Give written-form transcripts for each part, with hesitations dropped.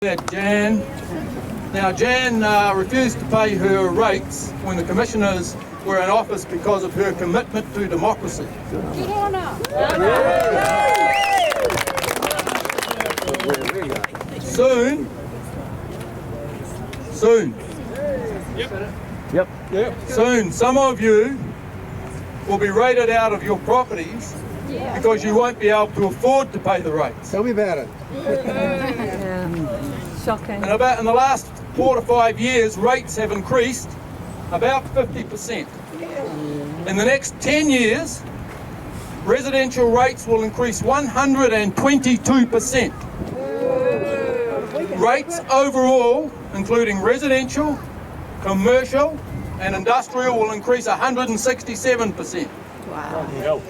that Jan. Now Jan refused to pay her rates when the commissioners were in office because of her commitment to democracy. Good honour. Soon, some of you will be rated out of your properties because you won't be able to afford to pay the rates. Tell me about it. Shocking. And in the last 4 to 5 years, rates have increased about 50%. In the next 10 years, residential rates will increase 122%. Rates overall, including residential, commercial and industrial, will increase 167%. Wow.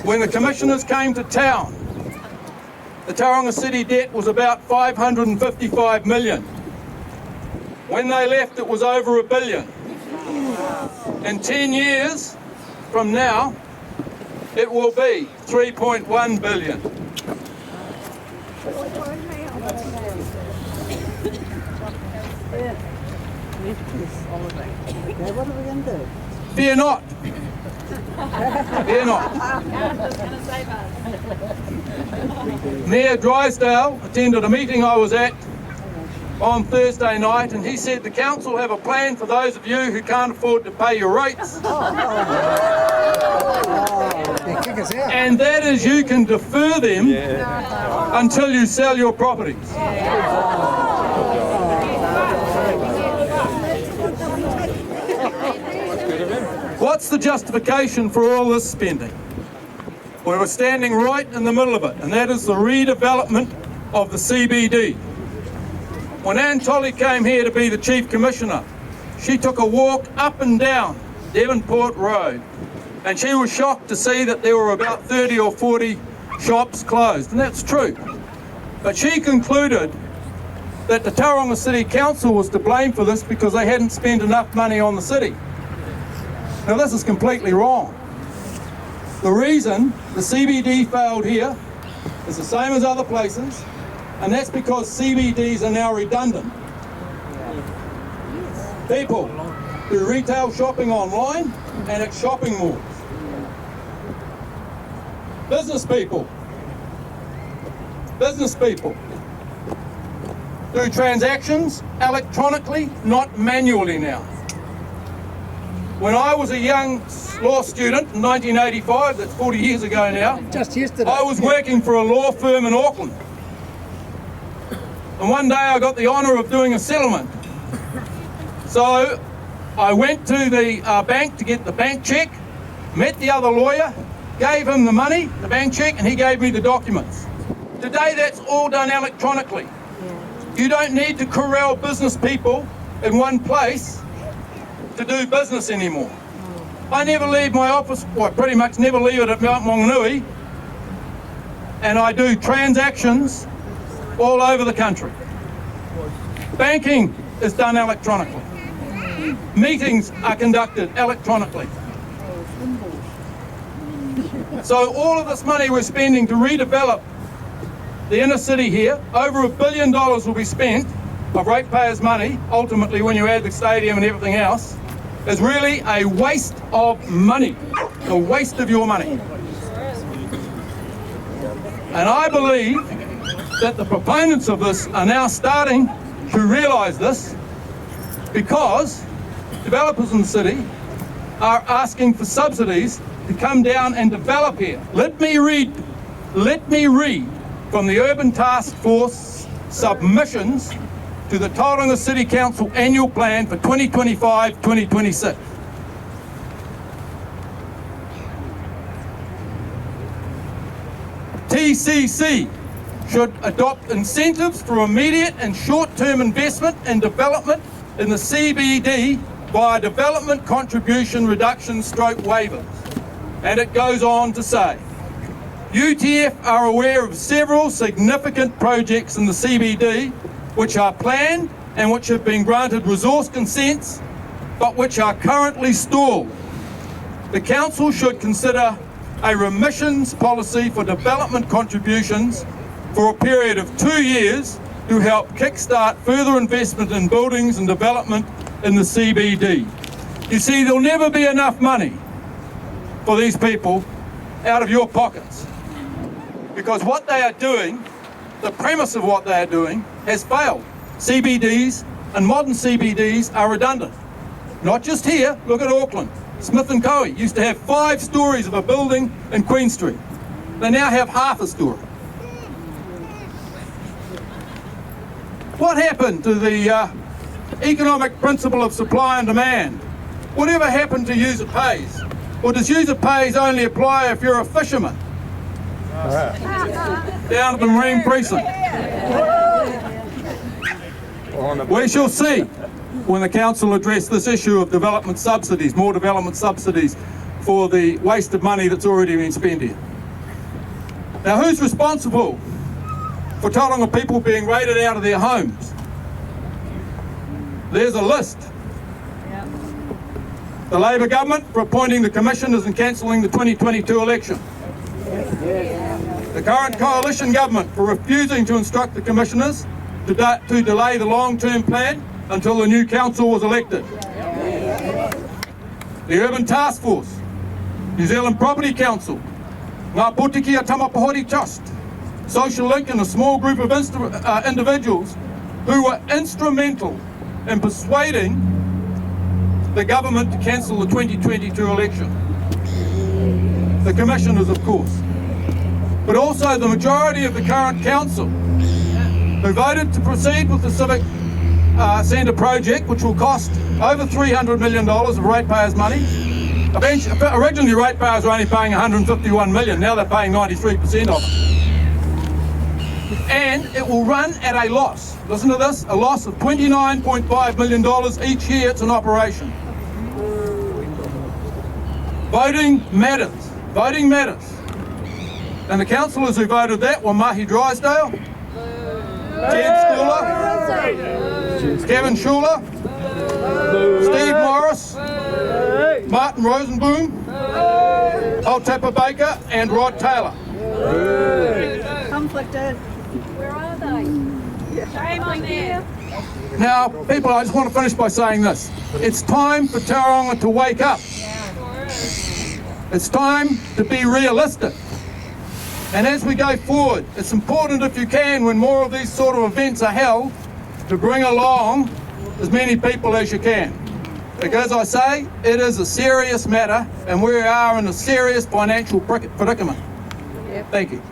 When the commissioners came to town, the Tauranga City debt was about 555 million. When they left, it was over $1 billion. In 10 years from now, it will be 3.1 billion. What are we going to do? Fear not. Fear not. Mayor Drysdale attended a meeting I was at on Thursday night, and he said the council have a plan for those of you who can't afford to pay your rates. They kick us out. And that is, you can defer them until you sell your properties. What's the justification for all this spending? Well, we're standing right in the middle of it, and that is the redevelopment of the CBD. When Ann Tolley came here to be the Chief Commissioner, she took a walk up and down Devonport Road, and she was shocked to see that there were about 30 or 40 shops closed, and that's true. But she concluded that the Tauranga City Council was to blame for this because they hadn't spent enough money on the city. Now this is completely wrong. The reason the CBD failed here is the same as other places, and that's because CBDs are now redundant. People do retail shopping online and at shopping malls. Business people do transactions electronically, not manually now. When I was a young law student in 1985, that's 40 years ago now, Just yesterday. I was working for a law firm in Auckland. And one day I got the honour of doing a settlement. So I went to the bank to get the bank cheque, met the other lawyer, gave him the money, the bank cheque, and he gave me the documents. Today that's all done electronically. You don't need to corral business people in one place to do business anymore. I never leave my office, well, I pretty much never leave it at Maunganui, and I do transactions all over the country. Banking is done electronically. Meetings are conducted electronically. So all of this money we're spending to redevelop the inner city here, over $1 billion will be spent of ratepayers' money, ultimately when you add the stadium and everything else, is really a waste of money, a waste of your money. And I believe that the proponents of this are now starting to realise this, because developers in the city are asking for subsidies to come down and develop here. Let me read from the Urban Task Force submissions to the Tauranga City Council annual plan for 2025-2026. TCC should adopt incentives for immediate and short-term investment and development in the CBD via development contribution reduction stroke waivers. And it goes on to say, UTF are aware of several significant projects in the CBD which are planned and which have been granted resource consents, but which are currently stalled. The Council should consider a remissions policy for development contributions for a period of 2 years to help kickstart further investment in buildings and development in the CBD. You see, there'll never be enough money for these people out of your pockets, because what they are doing, the premise of what they are doing, has failed. CBDs and modern CBDs are redundant. Not just here, look at Auckland. Smith & Co. used to have 5 stories of a building in Queen Street. They now have half a story. What happened to the economic principle of supply and demand? Whatever happened to user pays? Or does user pays only apply if you're a fisherman? Down at the Marine Precinct. We shall see when the council address this issue of development subsidies, more development subsidies for the waste of money that's already been spent here. Now, who's responsible for Tauranga people being raided out of their homes? There's a list. The Labor government for appointing the commissioners and cancelling the 2022 election. The current coalition government for refusing to instruct the commissioners to delay the long-term plan until the new council was elected. The Urban Task Force, New Zealand Property Council, Ngā Pōtiki a Tamapahori Trust, Social Link, and a small group of individuals who were instrumental in persuading the government to cancel the 2022 election. The commissioners, of course, but also the majority of the current council who voted to proceed with the Civic Centre project, which will cost over $300 million of ratepayers' money. Originally, ratepayers were only paying $151 million, now they're paying 93% of it. And it will run at a loss. Listen to this, a loss of $29.5 million each year it's in operation. Voting matters. Voting matters. And the councillors who voted that were Mahi Drysdale, Jen Schooler, Kevin Schuler, Steve Morris, Martin Rosenboom, Altapa Baker, and Rod Taylor. Conflicted. Where are they? Shame on them. Now, people, I just want to finish by saying this. It's time for Tauranga to wake up. It's time to be realistic. And as we go forward, it's important, if you can, when more of these sort of events are held, to bring along as many people as you can. Because I say, it is a serious matter, and we are in a serious financial predicament. Thank you.